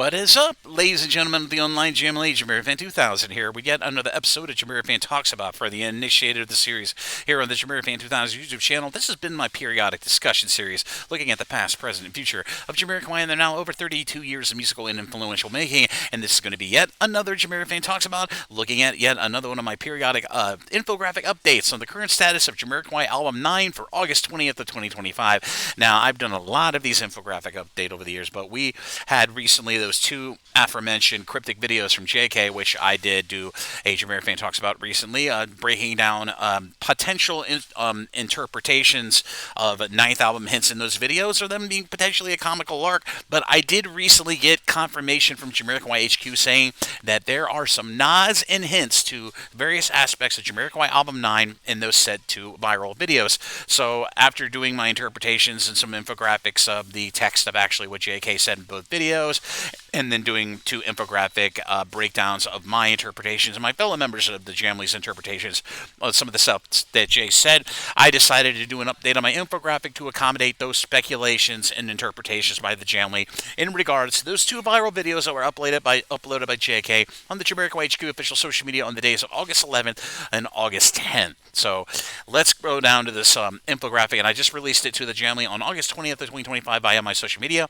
What is up, ladies and gentlemen of the online Jam League? JamiroFan 2000 here. We get another episode of JamiroFan Talks About for the initiator of the series here on the JamiroFan 2000 YouTube channel. This has been my periodic discussion series looking at the past, present, and future of Jamiroquai and their now over 32 years of musical and influential making. And this is going to be yet another JamiroFan Talks About, looking at yet another one of my periodic infographic updates on the current status of Jamiroquai Album 9 for August 20th of 2025. Now, I've done a lot of these infographic updates over the years, but we had recently those two aforementioned cryptic videos from JK, which I did do a JamiroFan Talks About recently, breaking down potential interpretations of ninth album hints in those videos, or them being potentially a comical lark. But I did recently get confirmation from Jamiroquai HQ saying that there are some nods and hints to various aspects of Jamiroquai Album 9 in those said two viral videos. So after doing my interpretations and some infographics of the text of actually what JK said in both videos, and then doing two infographic breakdowns of my interpretations and my fellow members of the Jamlee's interpretations of some of the stuff that Jay said, I decided to do an update on my infographic to accommodate those speculations and interpretations by the Jamlee in regards to those two viral videos that were uploaded by JK on the Jamiroquai HQ official social media on the days of August 11th and August 10th. So let's go down to this infographic, and I just released it to the Jamlee on August 20th of 2025 via my social media.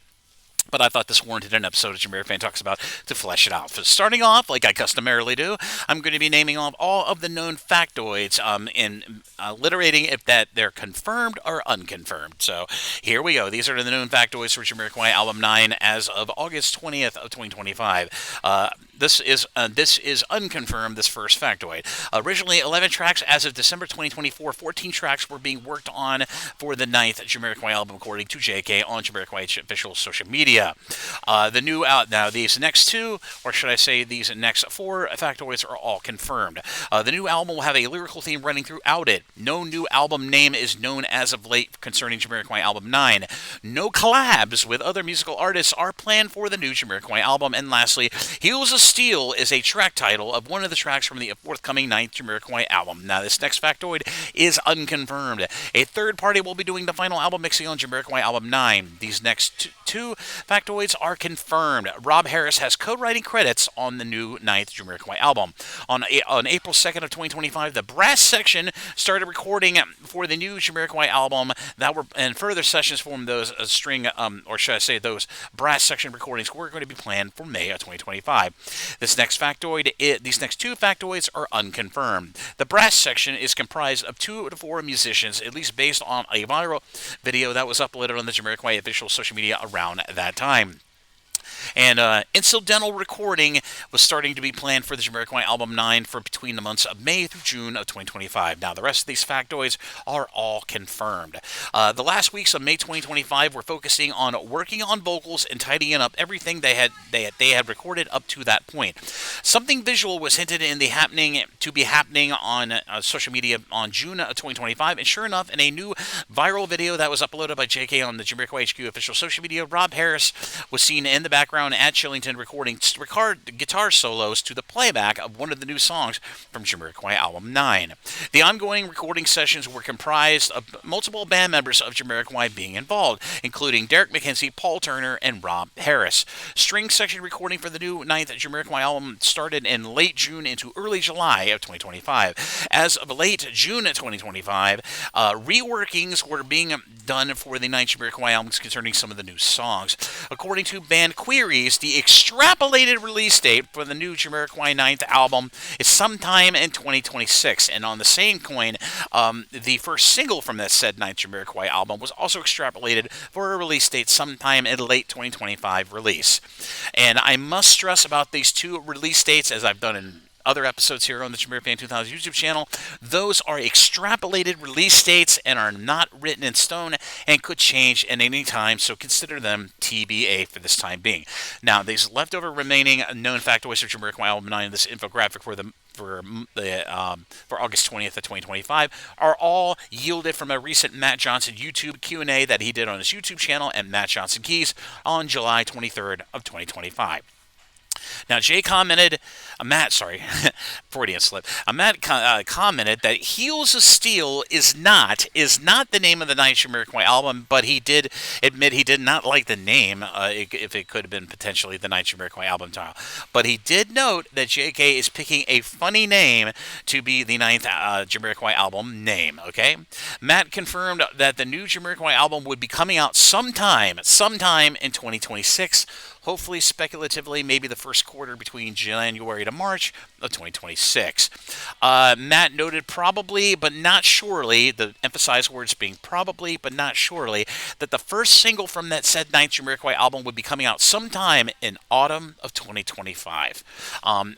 But I thought this warranted an episode of JamiroFan Talks About to flesh it out. So starting off, like I customarily do, I'm going to be naming off all of the known factoids and alliterating if that they're confirmed or unconfirmed. So here we go. These are the known factoids for Jamiroquai Album 9 as of August 20th of 2025. This is unconfirmed, this first factoid. Originally 11 tracks as of December 2024, 14 tracks were being worked on for the 9th Jamiroquai album, according to JK on Jamiroquai official social media. Now these next two, or should I say these next four factoids are all confirmed. The new album will have a lyrical theme running throughout it. No new album name is known as of late concerning Jamiroquai Album 9. No collabs with other musical artists are planned for the new Jamiroquai album. And lastly, Heels of Steel is a track title of one of the tracks from the forthcoming 9th Jamiroquai album. Now this next factoid is unconfirmed. A third party will be doing the final album mixing on Jamiroquai Album 9. These next two factoids are confirmed. Rob Harris has co-writing credits on the new 9th Jamiroquai album. On April 2nd of 2025, the brass section started recording for the new Jamiroquai album. And further sessions from those those brass section recordings were going to be planned for May of 2025. These next two factoids are unconfirmed. The brass section is comprised of 2 to 4 musicians, at least based on a viral video that was uploaded on the Jamiroquai official social media around that time. And incidental recording was starting to be planned for the Jamiroquai Album 9 for between the months of May through June of 2025. Now, the rest of these factoids are all confirmed. The last weeks of May 2025 were focusing on working on vocals and tidying up everything they had recorded up to that point. Something visual was hinted in the happening on social media on June of 2025, and sure enough, in a new viral video that was uploaded by JK on the Jamiroquai HQ official social media, Rob Harris was seen in the background at Chillington recording guitar solos to the playback of one of the new songs from Jamiroquai Album 9. The ongoing recording sessions were comprised of multiple band members of Jamiroquai being involved, including Derek McKenzie, Paul Turner, and Rob Harris. String section recording for the new 9th Jamiroquai album started in late June into early July of 2025. As of late June of 2025, reworkings were being done for the 9th Jamiroquai albums concerning some of the new songs. According to band Queries, the extrapolated release date for the new Jamiroquai 9th album is sometime in 2026. And on the same coin, the first single from that said 9th Jamiroquai album was also extrapolated for a release date sometime in late 2025 release. And I must stress about these two release dates, as I've done in other episodes here on the JamiroFan 2000 YouTube channel. Those are extrapolated release dates and are not written in stone and could change at any time, so consider them TBA for this time being. Now, these leftover remaining known factoids for Jamiroquai Album 9 in this infographic for August 20th of 2025 are all yielded from a recent Matt Johnson YouTube Q&A that he did on his YouTube channel and Matt Johnson Keys on July 23rd of 2025. Now, Matt, sorry, Freudian slip. Matt commented that Heels of Steel is not the name of the Night Jamiroquai album, but he did admit he did not like the name, if it could have been potentially the Night Jamiroquai album title. But he did note that JK is picking a funny name to be the ninth Jamiroquai album name, okay? Matt confirmed that the new Jamiroquai album would be coming out sometime in 2026. Hopefully, speculatively, maybe the first quarter between January to March of 2026. Matt noted probably, but not surely, the emphasized words being probably, but not surely, that the first single from that said Ninth Jamiroquai album would be coming out sometime in autumn of 2025.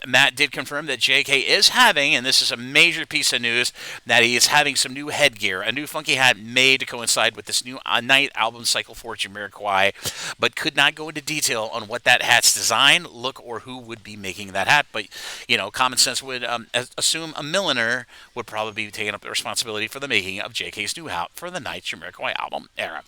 Matt did confirm that JK is having, and this is a major piece of news, that he is having some new headgear, a new funky hat made to coincide with this new Night album cycle for Jamiroquai, but could not go into detail on what that hat's design, look, or who would be making that hat. But, common sense would assume a milliner would probably be taking up the responsibility for the making of JK's new hat for the Night Jamiroquai album era.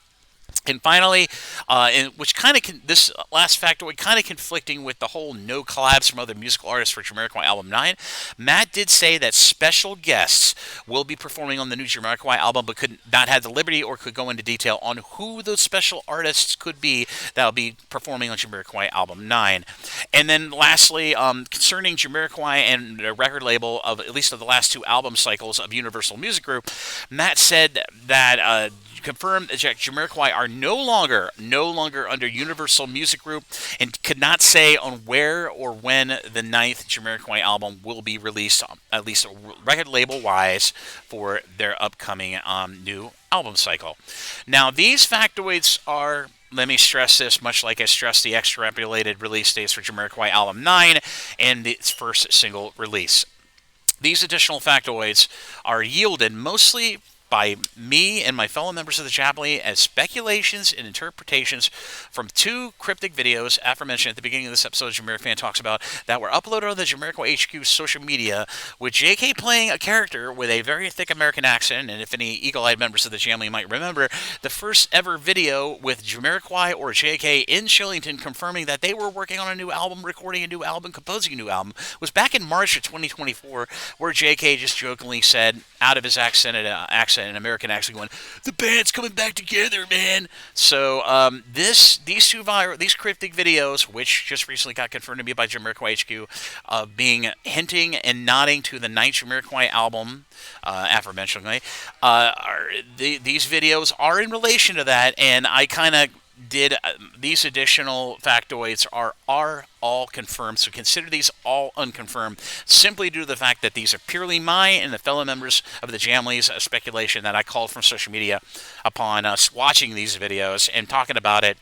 And finally, this last factoid kind of conflicting with the whole no collabs from other musical artists for Jamiroquai Album 9, Matt did say that special guests will be performing on the new Jamiroquai album, but could not have the liberty or could go into detail on who those special artists could be that will be performing on Jamiroquai Album 9. And then lastly, concerning Jamiroquai and the record label of at least of the last two album cycles of Universal Music Group, Matt said that confirmed that Jamiroquai are no longer under Universal Music Group and could not say on where or when the ninth Jamiroquai album will be released, at least record label wise, for their upcoming new album cycle. Now, these factoids are, let me stress this, much like I stressed the extrapolated release dates for Jamiroquai Album 9 and its first single release. These additional factoids are yielded mostly by me and my fellow members of the Jami as speculations and interpretations from two cryptic videos aforementioned at the beginning of this episode of JamiroFan Talks About that were uploaded on the Jamiroquai HQ social media, with JK playing a character with a very thick American accent. And if any eagle-eyed members of the Jami might remember, the first ever video with Jamiroquai or JK in Shillington confirming that they were working on a new album, recording a new album, composing a new album was back in March of 2024, where JK just jokingly said, out of his an American accent, going, "The band's coming back together, man." So these cryptic videos, which just recently got confirmed to me by Jamiroquai HQ, hinting and nodding to the ninth Jamiroquai album, aforementionedly, these videos are in relation to that, and I kind of did these additional factoids are all confirmed, so consider these all unconfirmed, simply due to the fact that these are purely my and the fellow members of the Jami's speculation that I called from social media upon us watching these videos and talking about it,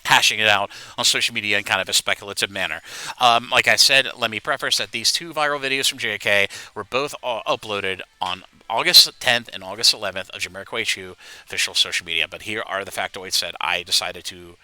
hashing it out on social media in kind of a speculative manner. Like I said, let me preface that these two viral videos from JK were both uploaded on August 10th and August 11th of Jamiroquai HQ official social media. But here are the factoids that I decided to,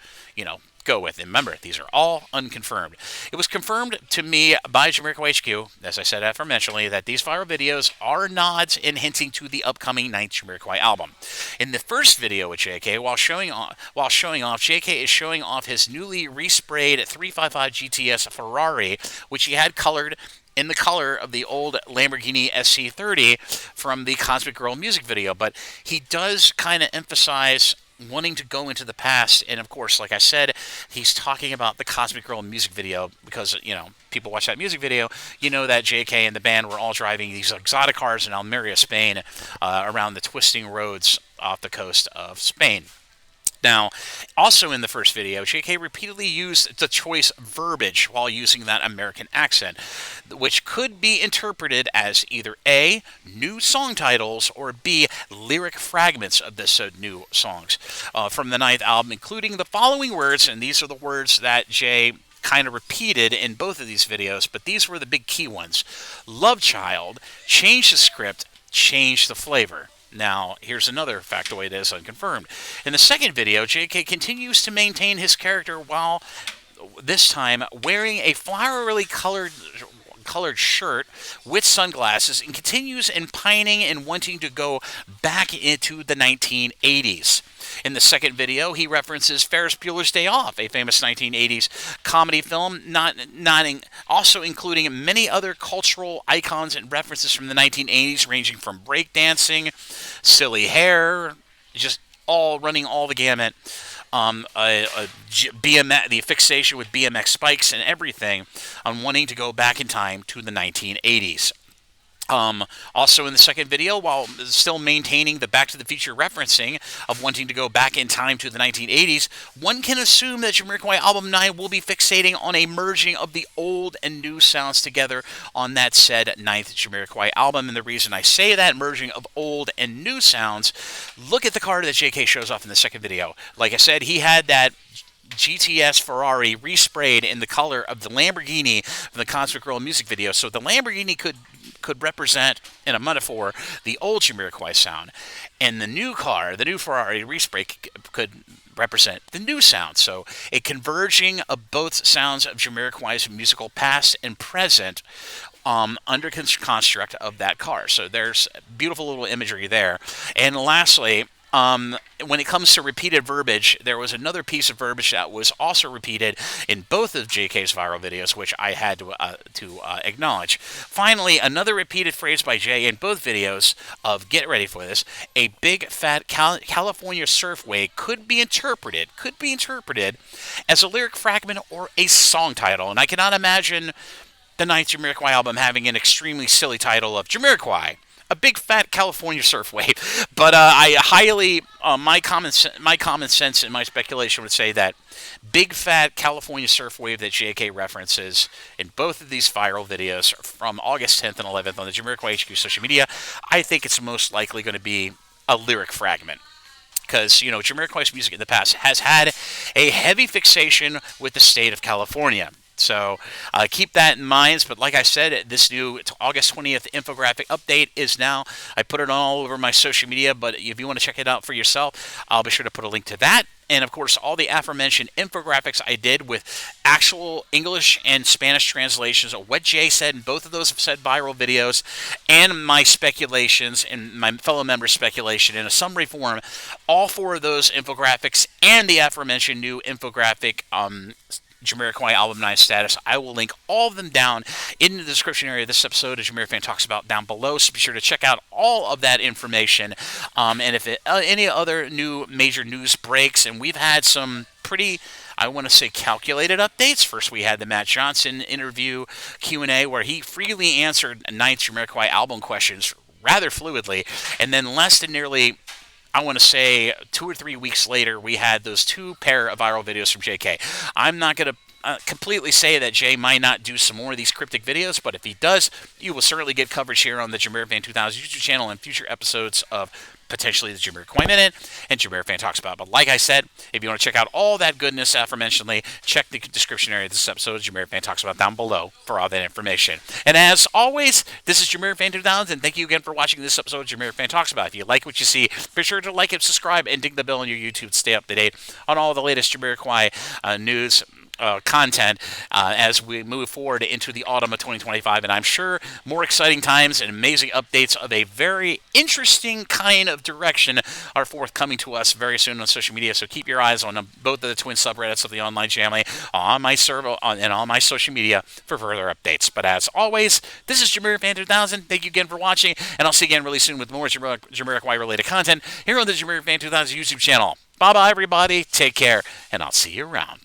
go with. And remember, these are all unconfirmed. It was confirmed to me by Jamiroquai HQ, as I said aforementionedly, that these viral videos are nods and hinting to the upcoming ninth Jamiroquai album. In the first video with JK, while showing off, JK is showing off his newly resprayed 355 GTS Ferrari, which he had colored in the color of the old Lamborghini SC30 from the Cosmic Girl music video. But he does kind of emphasize wanting to go into the past, and of course, like I said, he's talking about the Cosmic Girl music video because, people watch that music video, that JK and the band were all driving these exotic cars in Almeria, Spain, around the twisting roads off the coast of Spain. Now, also in the first video, JK repeatedly used the choice verbiage while using that American accent, which could be interpreted as either A, new song titles, or B, lyric fragments of this new songs from the ninth album, including the following words, and these are the words that Jay kind of repeated in both of these videos, but these were the big key ones. Love child, change the script, change the flavor. Now, here's another factoid that is unconfirmed. In the second video, JK continues to maintain his character while, this time, wearing a flowerily colored shirt with sunglasses and continues in pining and wanting to go back into the 1980s. In the second video, he references Ferris Bueller's Day Off, a famous 1980s comedy film, also including many other cultural icons and references from the 1980s, ranging from breakdancing, silly hair, just running all the gamut. BMX, the fixation with BMX spikes and everything, on wanting to go back in time to the 1980s. Also in the second video, while still maintaining the Back to the Future referencing of wanting to go back in time to the 1980s, one can assume that Jamiroquai Album 9 will be fixating on a merging of the old and new sounds together on that said ninth Jamiroquai album. And the reason I say that, merging of old and new sounds, look at the car that JK shows off in the second video. Like I said, he had that GTS Ferrari resprayed in the color of the Lamborghini from the Cosmic Girl music video. So the Lamborghini could represent, in a metaphor, the old Jamiroquai sound. And the new car, the new Ferrari respray, could represent the new sound. So a converging of both sounds of Jamiroquai's musical past and present under construct of that car. So there's beautiful little imagery there. And lastly, when it comes to repeated verbiage, there was another piece of verbiage that was also repeated in both of JK's viral videos, which I had to acknowledge. Finally, another repeated phrase by Jay in both videos of, get ready for this, a big fat California surf wave could be interpreted as a lyric fragment or a song title. And I cannot imagine the ninth Jamiroquai album having an extremely silly title of Jamiroquai, a big fat California surf wave. But I highly, my common sense and my speculation would say that big fat California surf wave that JK references in both of these viral videos from August 10th and 11th on the Jamiroquai HQ social media, I think it's most likely going to be a lyric fragment. Because, you know, Jamiroquai's music in the past has had a heavy fixation with the state of California. So keep that in mind. But like I said, this new August 20th infographic update is now, I put it all over my social media, but if you want to check it out for yourself, I'll be sure to put a link to that. And of course, all the aforementioned infographics I did with actual English and Spanish translations of what Jay said in both of those said viral videos, and my speculations and my fellow members' speculation in a summary form, all four of those infographics and the aforementioned new infographic Jamiroquai Album 9 status, I will link all of them down in the description area of this episode of JamiroFan Talks About down below, so be sure to check out all of that information. And if any other new major news breaks, and we've had some pretty, I want to say, calculated updates. First, we had the Matt Johnson interview Q&A where he freely answered ninth Jamiroquai album questions rather fluidly, and then less than nearly, I want to say, 2 or 3 weeks later, we had those two pair of viral videos from JK. I'm not going to completely say that Jay might not do some more of these cryptic videos, but if he does, you will certainly get coverage here on the JamiroFan 2000 YouTube channel and future episodes of potentially the Jamiroquai Minute and JamiroFan Talks About. But like I said, if you want to check out all that goodness aforementionedly, check the description area of this episode of JamiroFan Talks About down below for all that information. And as always, this is JamiroFan 2000, and thank you again for watching this episode of JamiroFan Talks About. If you like what you see, be sure to like and subscribe and ding the bell on your YouTube to stay up to date on all the latest Jamiroquai news, content as we move forward into the autumn of 2025, and I'm sure more exciting times and amazing updates of a very interesting kind of direction are forthcoming to us very soon on social media. So keep your eyes on both of the twin subreddits of the online Jami on my server and on my social media for further updates. But as always, this is JamiroFan 2000. Thank you again for watching, and I'll see you again really soon with more Jamiroquai related content here on the JamiroFan 2000 YouTube channel. Bye bye, everybody. Take care, and I'll see you around.